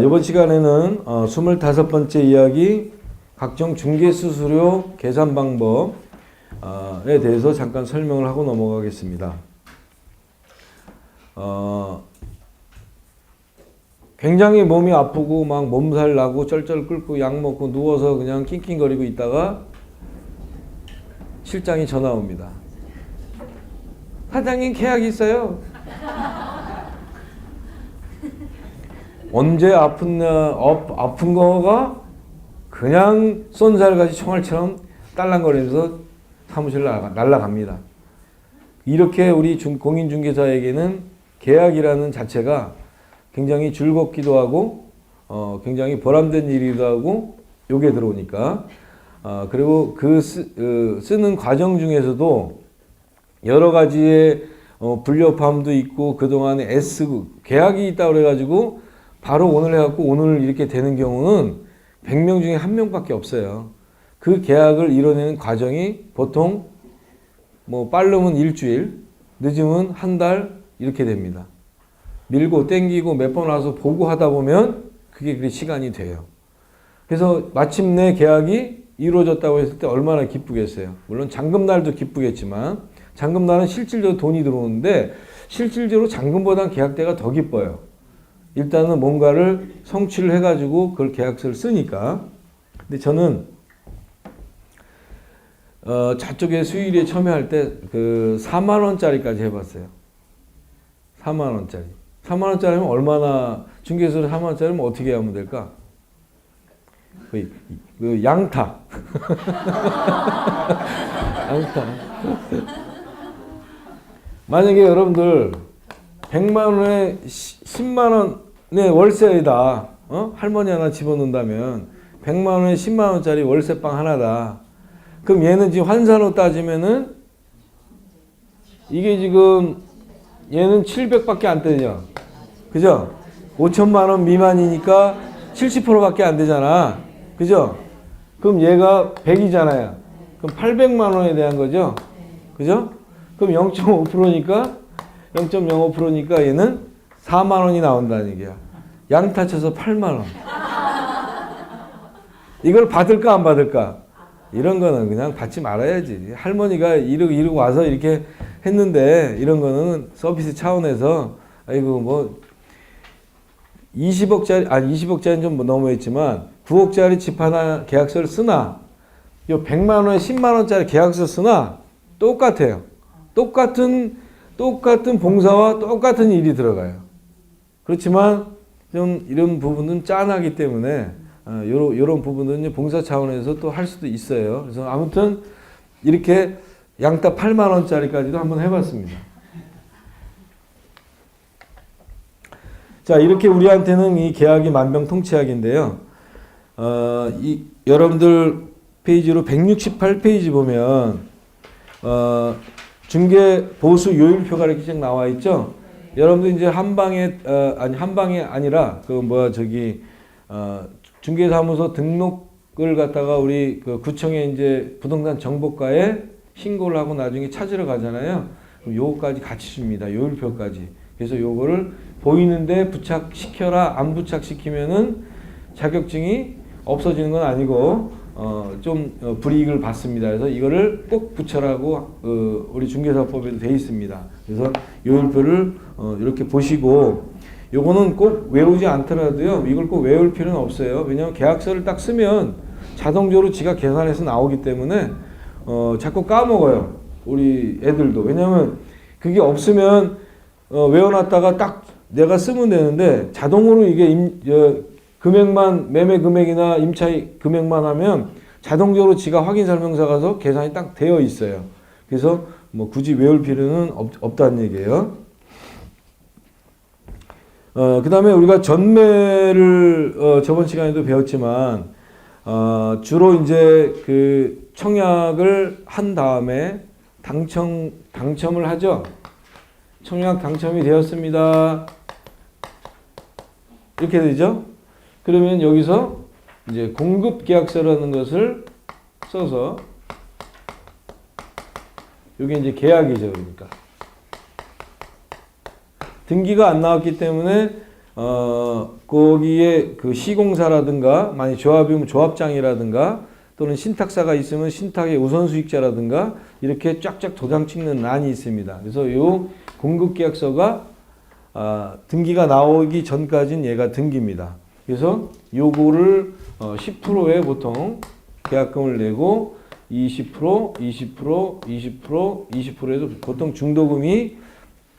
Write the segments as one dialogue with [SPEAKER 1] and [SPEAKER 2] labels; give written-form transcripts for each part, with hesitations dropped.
[SPEAKER 1] 이번 시간에는 25번째 이야기 각종 중개수수료 계산 방법에 대해서 잠깐 설명을 하고 넘어가겠습니다. 굉장히 몸이 아프고 막 몸살 나고 쩔쩔 끓고 약 먹고 누워서 그냥 낑낑거리고 있다가 실장이 전화 옵니다. 사장님 계약이 있어요. 언제 아픈 거가 그냥 쏜살같이 총알처럼 딸랑거리면서 사무실 날아갑니다. 이렇게 우리 공인중개사에게는 계약이라는 자체가 굉장히 즐겁기도 하고 굉장히 보람된 일이기도 하고 요게 들어오니까 그리고 쓰는 과정 중에서도 여러 가지의 불협화음도 있고 그동안에 애쓰고 계약이 있다고 그래가지고 바로 오늘 해갖고 오늘 이렇게 되는 경우는 100명 중에 1명밖에 없어요. 그 계약을 이뤄내는 과정이 보통 뭐 빠르면 일주일, 늦으면 한 달 이렇게 됩니다. 밀고 땡기고 몇 번 와서 보고 하다 보면 그게 그 시간이 돼요. 그래서 마침내 계약이 이루어졌다고 했을 때 얼마나 기쁘겠어요. 물론 잔금날도 기쁘겠지만 잔금날은 실질적으로 돈이 들어오는데 실질적으로 잔금보다는 계약 때가 더 기뻐요. 일단은 뭔가를 성취를 해가지고 그걸 계약서를 쓰니까. 근데 저는 저쪽에 수의리에 참여할 때 그 4만 원짜리까지 해봤어요. 4만 원짜리. 4만 원짜리면 얼마나 중개소를 4만 원짜리면 어떻게 하면 될까? 그 양타. 양타. 만약에 여러분들 100만 원에 10만 원의 월세이다. 할머니 하나 집어넣는다면 100만 원에 10만 원짜리 월세방 하나다. 그럼 얘는 지금 환산으로 따지면은 이게 지금 얘는 700밖에 안 되죠. 그죠? 5천만 원 미만이니까 70%밖에 안 되잖아. 그죠? 그럼 얘가 100이잖아요. 그럼 800만 원에 대한 거죠. 그죠? 그럼 0.5%니까 0.05%니까 얘는 4만 원이 나온다는 얘기야. 양타 쳐서 8만 원. 이걸 받을까 안 받을까? 이런 거는 그냥 받지 말아야지. 할머니가 이러고 와서 이렇게 했는데 이런 거는 서비스 차원에서 아이고 뭐 20억짜리 20억짜리는 좀 너무했지만 9억짜리 집 하나 계약서를 쓰나 요 100만 원에 10만 원짜리 계약서 쓰나 똑같아요. 똑같은 봉사와 똑같은 일이 들어가요. 그렇지만 좀 이런 부분은 짠하기 때문에 요런 부분은 봉사 차원에서 또 할 수도 있어요. 그래서 아무튼 이렇게 양타 8만 원짜리까지도 한번 해봤습니다. 자, 이렇게 우리한테는 이 계약이 만병통치약인데요. 여러분들 페이지로 168페이지 보면 중개 보수 요율표가 이렇게 쭉 나와 있죠. 여러분들 이제 한방에 아니라 중개사무소 등록을 갖다가 우리 그 구청에 이제 부동산 정보과에 신고를 하고 나중에 찾으러 가잖아요. 그럼 요거까지 같이 줍니다. 요율표까지. 그래서 요거를 보이는데 부착시켜라. 안 부착시키면은 자격증이 없어지는 건 아니고 좀 불이익을 받습니다. 그래서 이거를 꼭 붙여라고 우리 중개사법에도 돼 있습니다. 그래서 요율표를 이렇게 보시고 요거는 꼭 외우지 않더라도요. 이걸 꼭 외울 필요는 없어요. 왜냐하면 계약서를 딱 쓰면 자동적으로 지가 계산해서 나오기 때문에 자꾸 까먹어요. 우리 애들도. 왜냐하면 그게 없으면 외워놨다가 딱 내가 쓰면 되는데 자동으로 이게 금액만 매매 금액이나 임차인 금액만 하면 자동적으로 지가 확인 설명서 가서 계산이 딱 되어 있어요. 그래서 뭐 굳이 외울 필요는 없다는 얘기예요. 그 다음에 우리가 전매를 저번 시간에도 배웠지만 주로 이제 그 청약을 한 다음에 당첨을 하죠. 청약 당첨이 되었습니다. 이렇게 되죠. 그러면 여기서 이제 공급계약서라는 것을 써서 이게 이제 계약이죠. 그러니까 등기가 안 나왔기 때문에 거기에 그 시공사라든가 만약 조합이면 조합장이라든가 또는 신탁사가 있으면 신탁의 우선수익자라든가 이렇게 쫙쫙 도장 찍는 란이 있습니다. 그래서 이 공급계약서가 등기가 나오기 전까지는 얘가 등기입니다. 그래서 요거를 10%에 보통 계약금을 내고 20%, 20%, 20%, 20%에서 보통 중도금이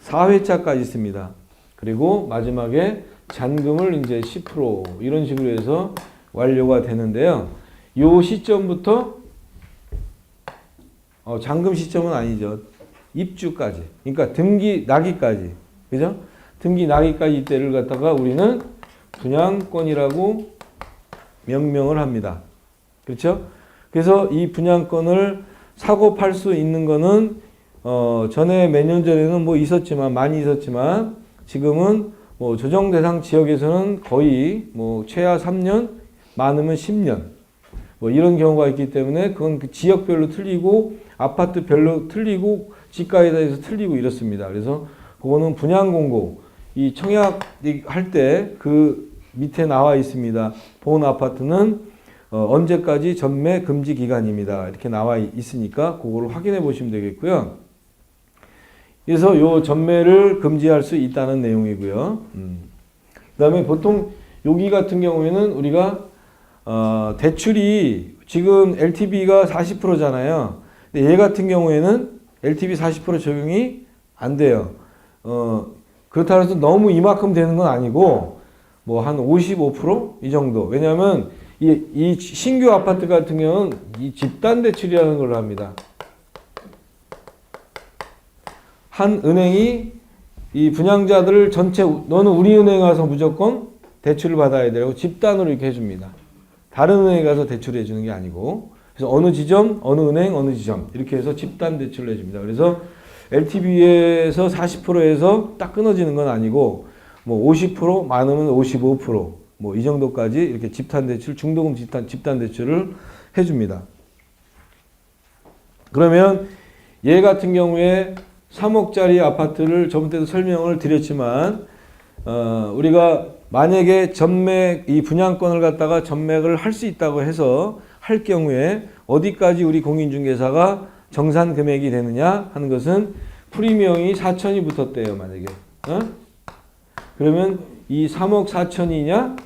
[SPEAKER 1] 4회차까지 있습니다. 그리고 마지막에 잔금을 이제 10% 이런 식으로 해서 완료가 되는데요. 요 시점부터 잔금 시점은 아니죠. 입주까지. 그러니까 등기 나기까지. 그죠? 등기 나기까지 이때를 갖다가 우리는 분양권이라고 명명을 합니다. 그렇죠? 그래서 이 분양권을 사고 팔 수 있는 거는 전에 몇 년 전에는 뭐 있었지만 많이 있었지만 지금은 뭐 조정 대상 지역에서는 거의 뭐 최하 3년, 많으면 10년 뭐 이런 경우가 있기 때문에 그건 그 지역별로 틀리고 아파트별로 틀리고 지가에 대해서 틀리고 이렇습니다. 그래서 그거는 분양 공고 이 청약 할 때 그 밑에 나와 있습니다. 본 아파트는 언제까지 전매 금지 기간입니다. 이렇게 나와 있으니까 그거를 확인해 보시면 되겠고요. 그래서 요 전매를 금지할 수 있다는 내용이고요. 그다음에 보통 여기 같은 경우에는 우리가 대출이 지금 LTV가 40%잖아요. 근데 얘 같은 경우에는 LTV 40% 적용이 안 돼요. 그렇다고 해서 너무 이만큼 되는 건 아니고 뭐 한 55% 이 정도. 왜냐하면 이 신규 아파트 같은 경우는 이 집단 대출이라는 걸 합니다. 한 은행이 이 분양자들을 전체 너는 우리 은행에 가서 무조건 대출을 받아야 되고 집단으로 이렇게 해줍니다. 다른 은행에 가서 대출을 해주는 게 아니고 그래서 어느 지점, 어느 은행, 어느 지점 이렇게 해서 집단 대출을 해줍니다. 그래서 LTV에서 40%에서 딱 끊어지는 건 아니고 뭐 50% 많으면 55% 뭐 이 정도까지 이렇게 집단 대출, 중도금 집단 대출을 해줍니다. 그러면 얘 같은 경우에 3억짜리 아파트를 저번 때도 설명을 드렸지만 우리가 만약에 전매 이 분양권을 갖다가 전매를 할 수 있다고 해서 할 경우에 어디까지 우리 공인중개사가 정산 금액이 되느냐 하는 것은 프리미엄이 4천이 붙었대요. 만약에 그러면 이 3억 4천이냐?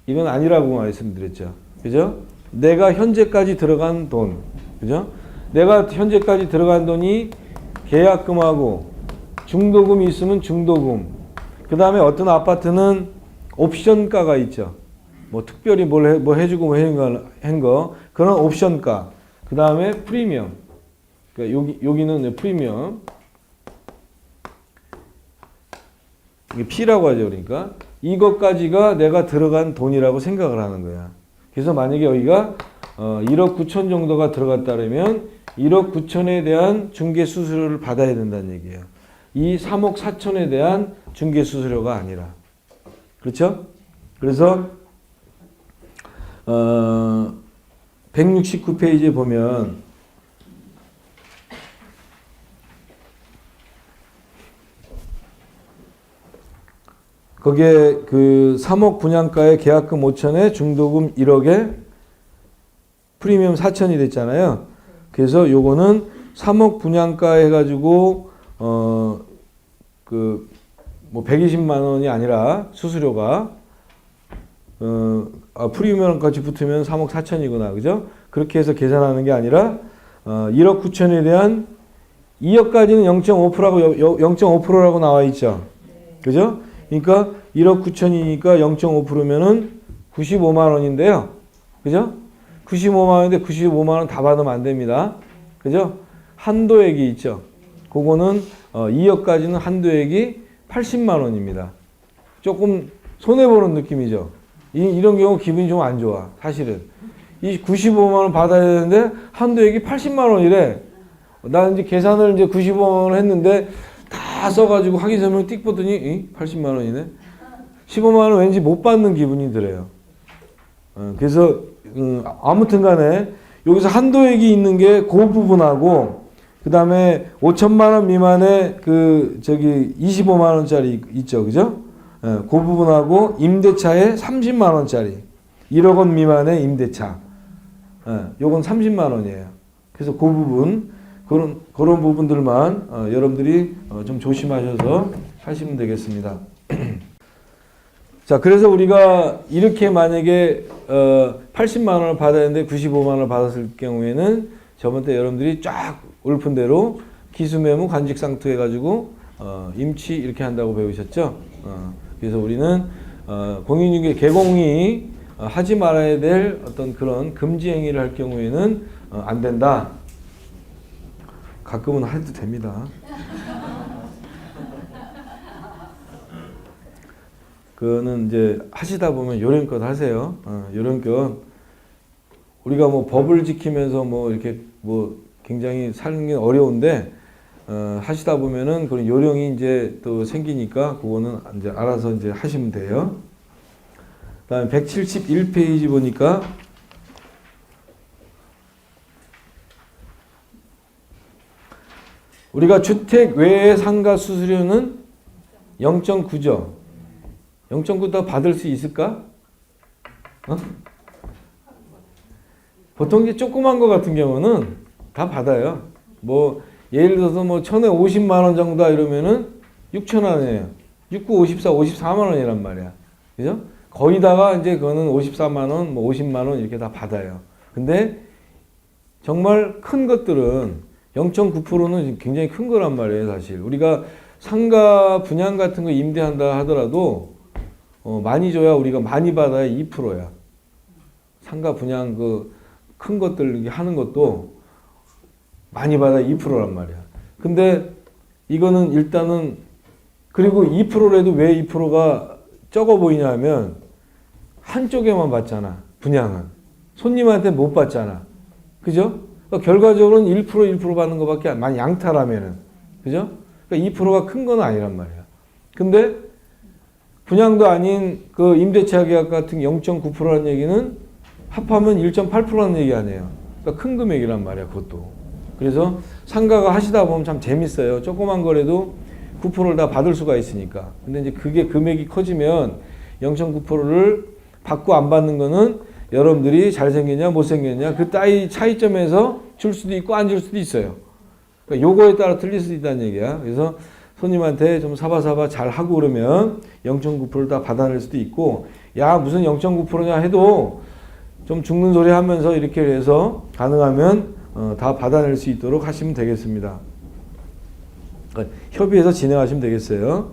[SPEAKER 1] 이건 아니라고 말씀드렸죠. 그죠? 내가 현재까지 들어간 돈. 그죠? 내가 현재까지 들어간 돈이 계약금하고 중도금이 있으면 중도금. 그 다음에 어떤 아파트는 옵션가가 있죠. 뭐 특별히 뭐 해주고 한 거. 그런 옵션가. 그 다음에 프리미엄. 그러니까 여기는 프리미엄. 이게 P라고 하죠. 그러니까 이것까지가 내가 들어간 돈이라고 생각을 하는 거야. 그래서 만약에 여기가 1억 9천 정도가 들어갔다면 1억 9천에 대한 중개 수수료를 받아야 된다는 얘기예요. 이 3억 4천에 대한 중개 수수료가 아니라. 그렇죠? 그래서 169페이지에 보면 거기에 그 3억 분양가에 계약금 5천에 중도금 1억에 프리미엄 4천이 됐잖아요. 그래서 요거는 3억 분양가 해가지고 그 뭐 120만 원이 아니라 수수료가 프리미엄까지 붙으면 3억 4천이구나. 그죠? 그렇게 해서 계산하는 게 아니라 1억 9천에 대한 2억까지는 0.5%라고 0.5%라고 나와 있죠. 그죠? 그러니까 1억 9천이니까 0.5%면은 95만 원인데요. 그죠? 95만 원인데 95만 원 다 받으면 안 됩니다. 그죠? 한도액이 있죠. 그거는 2억까지는 한도액이 80만 원입니다. 조금 손해보는 느낌이죠. 이런 경우 기분이 좀 안 좋아. 사실은. 이 95만 원 받아야 되는데 한도액이 80만 원이래. 나 이제 계산을 이제 95만 원을 했는데 다 써가지고 확인 설명 띡 보더니 80만 원이네. 15만 원 왠지 못 받는 기분이 들어요. 그래서 아무튼 간에 여기서 한도액이 있는 게 그 부분하고 그 다음에 5천만 원 미만의 그, 25만 원짜리 있죠. 그죠? 예, 그 부분하고 임대차에 30만 원짜리. 1억 원 미만의 임대차. 예, 요건 30만 원이에요. 그래서 그 부분, 그런 부분들만 여러분들이 좀 조심하셔서 하시면 되겠습니다. 자, 그래서 우리가 이렇게 만약에 80만 원을 받아야 되는데 95만 원을 받았을 경우에는 저번 때 여러분들이 쫙 읊은 대로 기수매무 관직상투 해가지고 임치 이렇게 한다고 배우셨죠? 그래서 우리는 공인중개 개공이 하지 말아야 될 어떤 그런 금지 행위를 할 경우에는 안 된다. 가끔은 해도 됩니다. 그거는 이제 하시다 보면 요령껏 하세요. 요령껏 우리가 뭐 법을 지키면서 뭐 이렇게 뭐 굉장히 사는 게 어려운데 하시다 보면은 그런 요령이 이제 또 생기니까 그거는 이제 알아서 이제 하시면 돼요. 그다음에 171페이지 보니까 우리가 주택 외의 상가 수수료는 0.9죠. 0.9 더 받을 수 있을까? 보통 이제 조그만 거 같은 경우는 다 받아요. 뭐 예를 들어서 뭐 1,050만 원 정도다 이러면은 6천 원이에요. 69, 54, 54만 원이란 말이야. 그죠? 거의다가 이제 그거는 54만 원, 뭐 50만 원 이렇게 다 받아요. 근데 정말 큰 것들은 0.9%는 굉장히 큰 거란 말이에요, 사실. 우리가 상가 분양 같은 거 임대한다 하더라도 많이 줘야 우리가 많이 받아야 2%야. 상가 분양 그 큰 것들 하는 것도 많이 받아야 2%란 말이야. 근데 이거는 일단은 그리고 2%라도 왜 2%가 적어 보이냐 하면 한쪽에만 받잖아. 분양은. 손님한테 못 받잖아. 그죠? 그러니까 결과적으로는 1% 받는 것밖에 많이 양타라면은. 그죠? 그러니까 2%가 큰 건 아니란 말이야. 근데 분양도 아닌 그 임대차 계약 같은 0.9%라는 얘기는 합하면 1.8%라는 얘기 아니에요. 그러니까 큰 금액이란 말이야, 그것도. 그래서 상가가 하시다 보면 참 재밌어요. 조그만 거라도 9%를 다 받을 수가 있으니까. 근데 이제 그게 금액이 커지면 0.9%를 받고 안 받는 거는 여러분들이 잘생겼냐, 못생겼냐, 그 따위 차이점에서 줄 수도 있고 안 줄 수도 있어요. 그러니까 요거에 따라 틀릴 수도 있다는 얘기야. 그래서 손님한테 좀 사바사바 잘 하고 그러면 0.9%를 다 받아낼 수도 있고, 야, 무슨 0.9%냐 해도 좀 죽는 소리 하면서 이렇게 해서 가능하면 다 받아낼 수 있도록 하시면 되겠습니다. 그러니까 협의해서 진행하시면 되겠어요.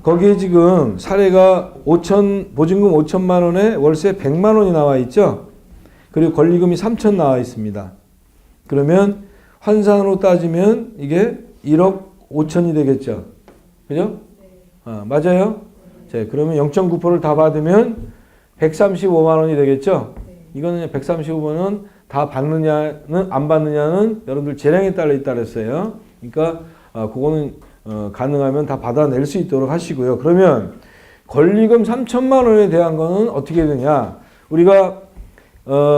[SPEAKER 1] 거기에 지금 사례가 보증금 5천만 원에 월세 100만 원이 나와 있죠. 그리고 권리금이 3천 나와 있습니다. 그러면 환산으로 따지면 이게 1억 5천이 되겠죠. 그죠? 맞아요? 자, 그러면 0.9%를 다 받으면 135만 원이 되겠죠. 이거는 135만 원 다 받느냐는 안 받느냐는 여러분들 재량에 따라 있다 그랬어요. 그러니까 그거는 가능하면 다 받아낼 수 있도록 하시고요. 그러면 권리금 3천만 원에 대한 거는 어떻게 되냐? 우리가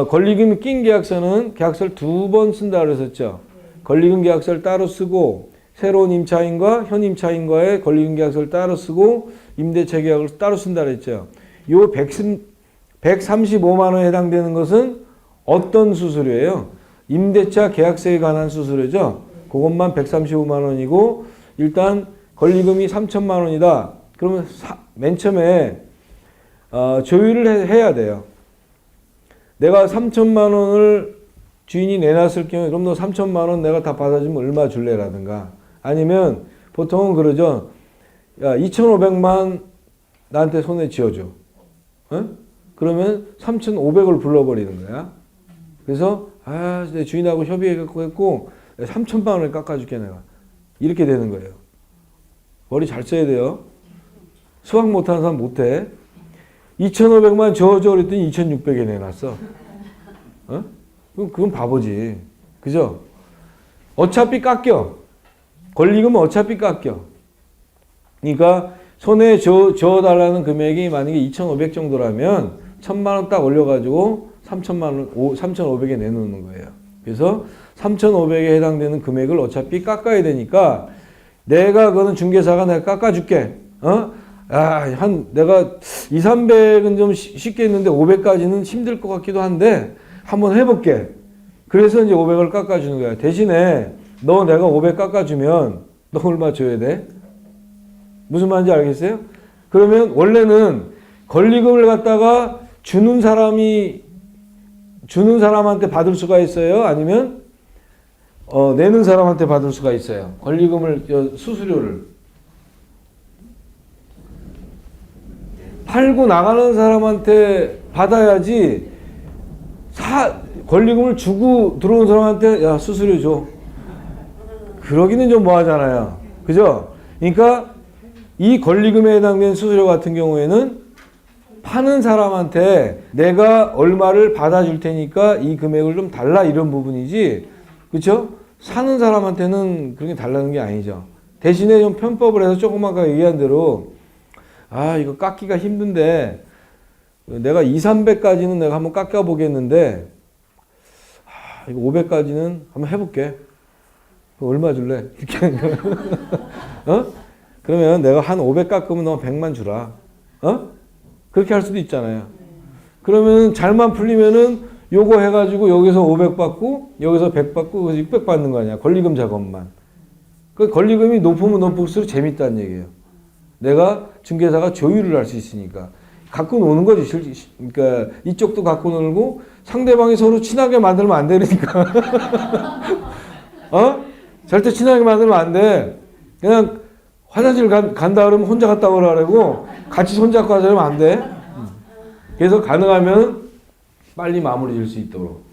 [SPEAKER 1] 권리금이 낀 계약서는 계약서를 2번 쓴다 그랬었죠. 권리금 계약서를 따로 쓰고 새로운 임차인과 현 임차인과의 권리금 계약서를 따로 쓰고 임대차 계약을 따로 쓴다 그랬죠. 요 135만 원에 해당되는 것은 어떤 수수료예요? 임대차 계약서에 관한 수수료죠. 그것만 135만 원이고 일단 권리금이 3천만 원이다. 그러면 맨 처음에 조율을 해야 돼요. 내가 3천만 원을 주인이 내놨을 경우에 그럼 너 3천만 원 내가 다 받아주면 얼마 줄래라든가 아니면 보통은 그러죠. 야 2,500만 나한테 손에 쥐어줘. 어? 그러면 3,500을 불러버리는 거야. 그래서 내 주인하고 협의해갖고 했고 3천만 원을 깎아줄게 내가. 이렇게 되는 거예요. 머리 잘 써야 돼요. 수학 못하는 사람 못해. 2,500만 줘줘 그랬더니 2,600에 내놨어. 어? 그건 바보지. 그죠? 어차피 깎여. 권리금은 어차피 깎여. 그러니까 손에 줘달라는 금액이 만약에 2,500 정도라면 1,000만 원 딱 올려가지고 3,500에 내놓는 거예요. 그래서 3,500에 해당되는 금액을 어차피 깎아야 되니까 내가 그거는 중개사가 내가 깎아줄게. 내가 2, 300은 좀 쉽게 했는데 500까지는 힘들 것 같기도 한데 한번 해볼게. 그래서 이제 500을 깎아주는 거야. 대신에 내가 500 깎아주면 너 얼마 줘야 돼? 무슨 말인지 알겠어요? 그러면 원래는 권리금을 갖다가 주는 사람한테 받을 수가 있어요? 아니면 내는 사람한테 받을 수가 있어요? 권리금을 수수료를 팔고 나가는 사람한테 받아야지 권리금을 주고 들어온 사람한테 야 수수료 줘. 그러기는 좀 뭐하잖아요. 그죠? 그러니까 이 권리금에 해당되는 수수료 같은 경우에는 파는 사람한테 내가 얼마를 받아줄 테니까 이 금액을 좀 달라 이런 부분이지. 그렇죠? 사는 사람한테는 그렇게 달라는 게 아니죠. 대신에 좀 편법을 해서 조금 아까 얘기한 대로 이거 깎기가 힘든데 내가 2, 300까지는 내가 한번 깎아 보겠는데 이거 500까지는 한번 해볼게. 얼마 줄래? 이렇게 그러면 내가 한 500 깎으면 너 100만 주라. 그렇게 할 수도 있잖아요. 그러면 잘만 풀리면은 요거 해가지고 여기서 500 받고 여기서 100 받고 그래서 600 받는 거 아니야. 권리금 작업만. 그 권리금이 높으면 높을수록 재밌다는 얘기예요. 내가 중개사가 조율을 할 수 있으니까. 갖고 노는 거지. 그러니까 이쪽도 갖고 놀고 상대방이 서로 친하게 만들면 안 되니까. 절대 친하게 만들면 안 돼. 그냥 화장실 간다 그러면 혼자 갔다 오라고 같이 손잡고 가자 그러면 안 돼. 그래서 가능하면 빨리 마무리 질 수 있도록.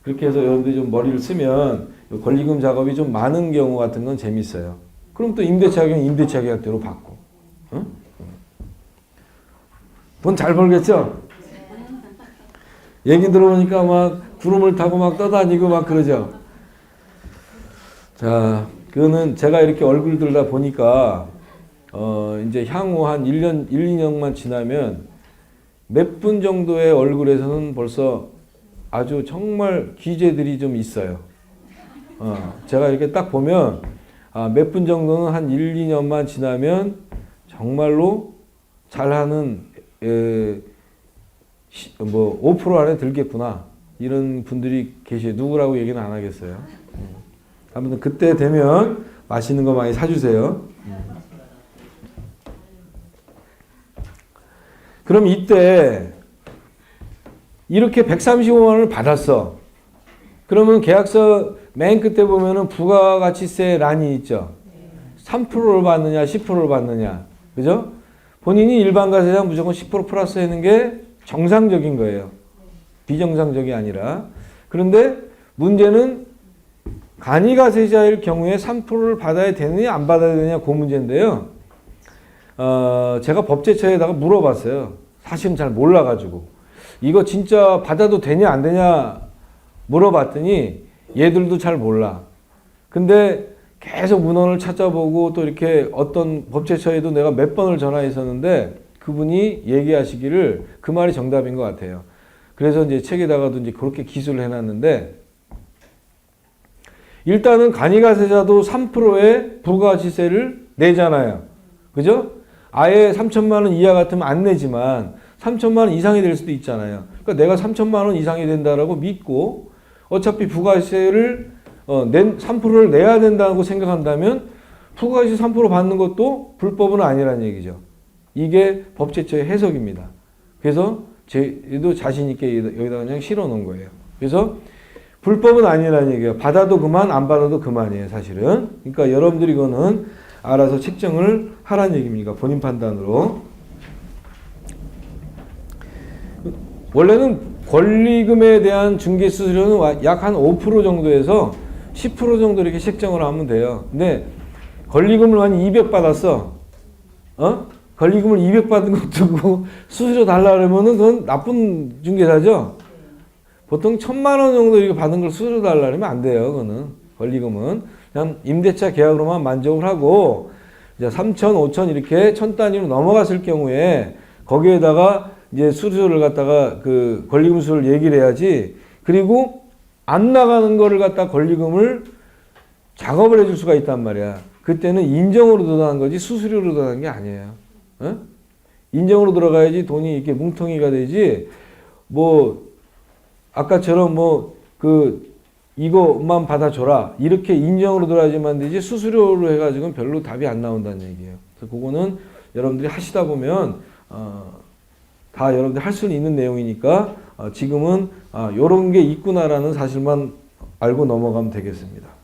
[SPEAKER 1] 그렇게 해서 여러분들이 좀 머리를 쓰면 권리금 작업이 좀 많은 경우 같은 건 재밌어요. 그럼 또 임대차 계약은 임대차 계약대로 받고. 돈 잘 벌겠죠? 얘기 들어보니까 막 구름을 타고 막 떠다니고 막 그러죠? 자, 그거는 제가 이렇게 얼굴 들다 보니까, 이제 향후 한 1년, 1, 2년만 지나면 몇 분 정도의 얼굴에서는 벌써 아주 정말 기재들이 좀 있어요. 제가 이렇게 딱 보면, 몇 분 정도는 한 1, 2년만 지나면 정말로 잘하는 5% 안에 들겠구나. 이런 분들이 계셔요. 누구라고 얘기는 안 하겠어요. 아무튼 그때 되면 맛있는 거 많이 사주세요. 그럼 이때 이렇게 135만 원을 받았어. 그러면 계약서 맨 끝에 보면은 부가가치세 란이 있죠. 3%를 받느냐 10%를 받느냐. 그죠? 본인이 일반가세장 무조건 10% 플러스 하는 게 정상적인 거예요. 비정상적이 아니라. 그런데 문제는 간이가세자일 경우에 3%를 받아야 되느냐 안 받아야 되느냐 그 문제인데요. 제가 법제처에다가 물어봤어요. 사실은 잘 몰라가지고. 이거 진짜 받아도 되냐 안 되냐 물어봤더니 얘들도 잘 몰라. 근데 계속 문헌을 찾아보고 또 이렇게 어떤 법제처에도 내가 몇 번을 전화했었는데 그분이 얘기하시기를 그 말이 정답인 것 같아요. 그래서 이제 책에다가도 이제 그렇게 기술을 해놨는데 일단은 간이가세자도 3%의 부가가치세를 내잖아요. 그죠? 아예 3천만 원 이하 같으면 안 내지만 3천만 원 이상이 될 수도 있잖아요. 그러니까 내가 3천만 원 이상이 된다라고 믿고 어차피 부가가치세를 3%를 내야 된다고 생각한다면 부가가치 3% 받는 것도 불법은 아니라는 얘기죠. 이게 법제처의 해석입니다. 그래서 저도 자신 있게 여기다 그냥 실어 놓은 거예요. 그래서 불법은 아니라는 얘기예요. 받아도 그만 안 받아도 그만이에요 사실은. 그러니까 여러분들이 이거는 알아서 책정을 하라는 얘기입니다. 본인 판단으로. 원래는 권리금에 대한 중개수수료는 약 한 5% 정도에서 10% 정도 이렇게 책정을 하면 돼요. 근데 권리금을 한 200 받았어. 권리금을 200 받은 것도 수수료 달라 그러면은 그건 나쁜 중개사죠. 보통 1,000만 원 정도 이렇게 받은 걸 수수료 달라 그러면 안 돼요. 그거는 권리금은 그냥 임대차 계약으로만 만족을 하고 이제 3천, 5천 이렇게 천 단위로 넘어갔을 경우에 거기에다가 이제 수수료를 갖다가 그 권리금 수를 얘기를 해야지. 그리고 안 나가는 거를 갖다 권리금을 작업을 해줄 수가 있단 말이야. 그때는 인정으로 들어가는 거지 수수료로 들어가는 게 아니에요. 어? 인정으로 들어가야지 돈이 이렇게 뭉텅이가 되지. 뭐 아까처럼 뭐 이거만 받아줘라 이렇게 인정으로 들어가야지만 되지 수수료로 해가지고는 별로 답이 안 나온다는 얘기예요. 그래서 그거는 여러분들이 하시다 보면 다 여러분들이 할 수는 있는 내용이니까 지금은 이런 게 있구나라는 사실만 알고 넘어가면 되겠습니다.